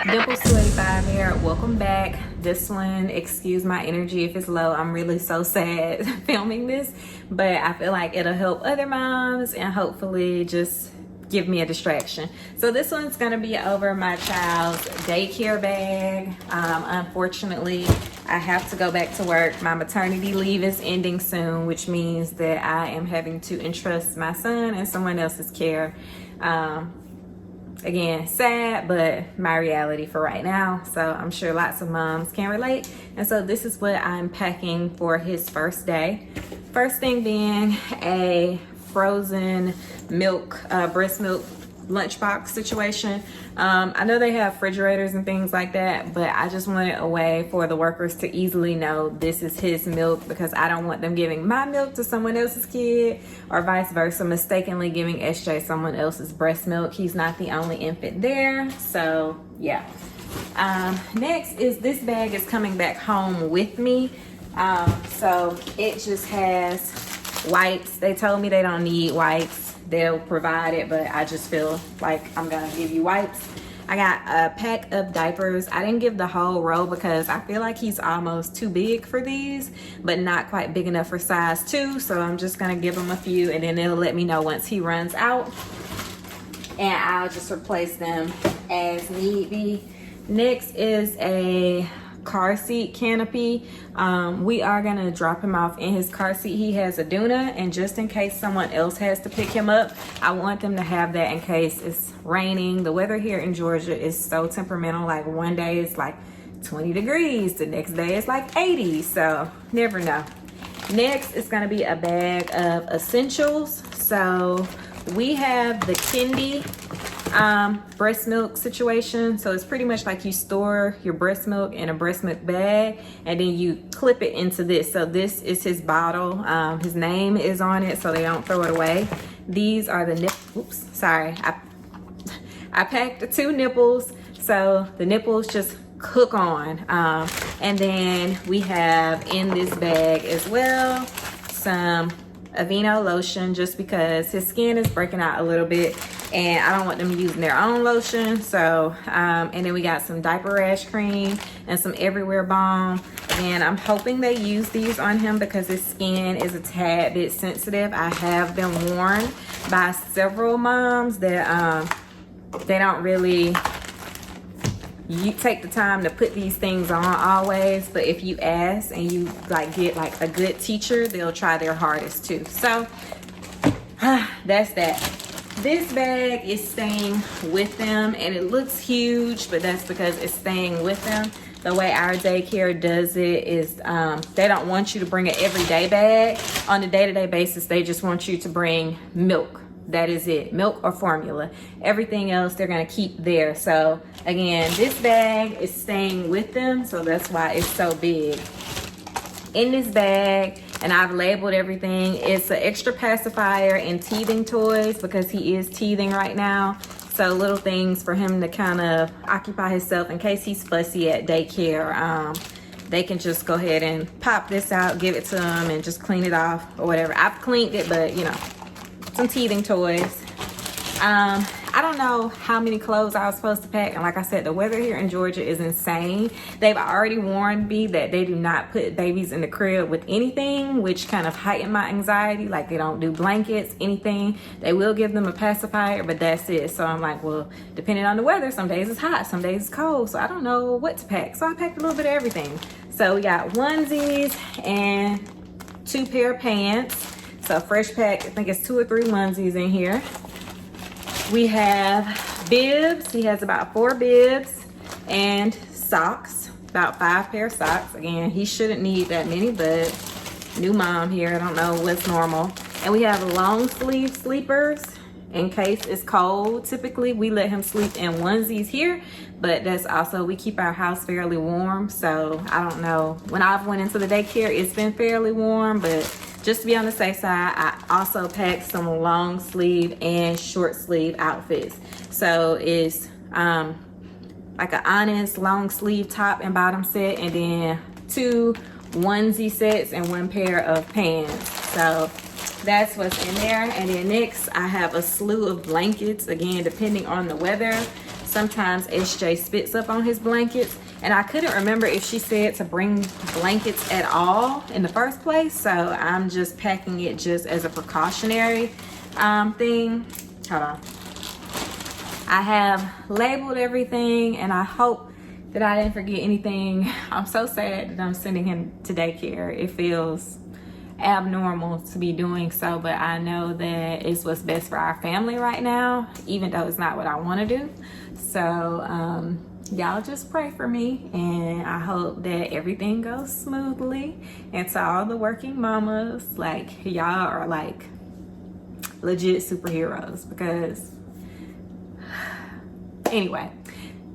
Dimples 285 here. Welcome back. This one, excuse my energy if it's low. I'm really so sad filming this, but I feel like it'll help other moms and hopefully just give me a distraction. So this one's gonna be over my child's daycare bag. Unfortunately, I have to go back to work. My maternity leave is ending soon, which means that I am having to entrust my son in someone else's care. Again, sad, but my reality for right now. So I'm sure lots of moms can relate. And so this is what I'm packing for his first day. First thing being a frozen milk, breast milk lunchbox situation. I know they have refrigerators and things like that, but I just wanted a way for the workers to easily know this is his milk, because I don't want them giving my milk to someone else's kid or vice versa, mistakenly giving SJ someone else's breast milk. He's not the only infant there. So yeah. Next is this bag is coming back home with me. So it just has wipes. They told me they don't need wipes. They'll provide it, but I just feel like I'm gonna give you wipes. I got a pack of diapers. I didn't give the whole row because I feel like he's almost too big for these, but not quite big enough for size 2. So I'm just gonna give him a few, and then it'll let me know once he runs out, and I'll just replace them as need be. Next is a car seat canopy. We are gonna drop him off in his car seat. He has a Duna, and just in case someone else has to pick him up, I want them to have that in case it's raining. The weather here in Georgia is so temperamental. Like one day it's like 20 degrees, the next day it's like 80, so never know. Next is gonna be a bag of essentials. So we have the Kindy breast milk situation. So it's pretty much like you store your breast milk in a breast milk bag and then you clip it into this. So this is his bottle. His name is on it so they don't throw it away. These are the oops, sorry. I packed the 2 nipples, so the nipples just hook on. And then we have in this bag as well some Aveeno lotion, just because his skin is breaking out a little bit and I don't want them using their own lotion. So and then we got some diaper rash cream and some everywhere balm. And I'm hoping they use these on him because his skin is a tad bit sensitive. I have been warned by several moms that they don't really take the time to put these things on always, but if you ask and you get like a good teacher, they'll try their hardest too. So that's that. This bag is staying with them, and it looks huge, but that's because it's staying with them. The way our daycare does it is they don't want you to bring an everyday bag. On a day-to-day basis, they just want you to bring milk. That is it, milk or formula. Everything else they're gonna keep there. So again, this bag is staying with them, so that's why it's so big. In this bag, and I've labeled everything, it's an extra pacifier and teething toys because he is teething right now. So little things for him to kind of occupy himself in case he's fussy at daycare. They can just go ahead and pop this out, give it to him, and just clean it off or whatever. I've cleaned it, but you know, some teething toys. I don't know how many clothes I was supposed to pack, and like I said, the weather here in Georgia is insane. They've already warned me that they do not put babies in the crib with anything, which kind of heightened my anxiety. Like they don't do blankets, anything. They will give them a pacifier, but that's it. So I'm like, well, depending on the weather, some days it's hot, some days it's cold, so I don't know what to pack. So I packed a little bit of everything. So we got onesies and 2 pair of pants. So fresh pack, I think it's 2 or 3 onesies in here. We have bibs. He has about 4 bibs and socks, about 5 pair of socks. Again, he shouldn't need that many, but new mom here, I don't know what's normal. And we have long sleeve sleepers in case it's cold. Typically, we let him sleep in onesies here, but that's also, we keep our house fairly warm. So I don't know. When I've went into the daycare, it's been fairly warm, but just to be on the safe side, I also packed some long sleeve and short sleeve outfits. So it's like an honest long sleeve top and bottom set, and then 2 onesie sets and 1 pair of pants. So that's what's in there. And then next I have a slew of blankets, again depending on the weather. sometimes SJ spits up on his blankets, and I couldn't remember if she said to bring blankets at all in the first place, so I'm just packing it just as a precautionary thing. Hold on. I have labeled everything, and I hope that I didn't forget anything. I'm so sad that I'm sending him to daycare. It feels abnormal to be doing so, but I know that it's what's best for our family right now, even though it's not what I want to do. So y'all just pray for me, and I hope that everything goes smoothly. And to all the working mamas, like, y'all are like legit superheroes. Because anyway,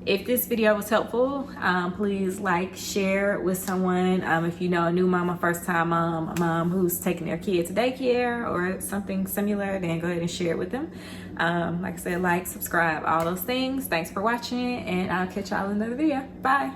if this video was helpful, please like, share with someone. If you know a new mama, first time mom, a mom who's taking their kid to daycare or something similar, then go ahead and share it with them. Like I said, like, subscribe, all those things. Thanks for watching, and I'll catch y'all in another video. Bye.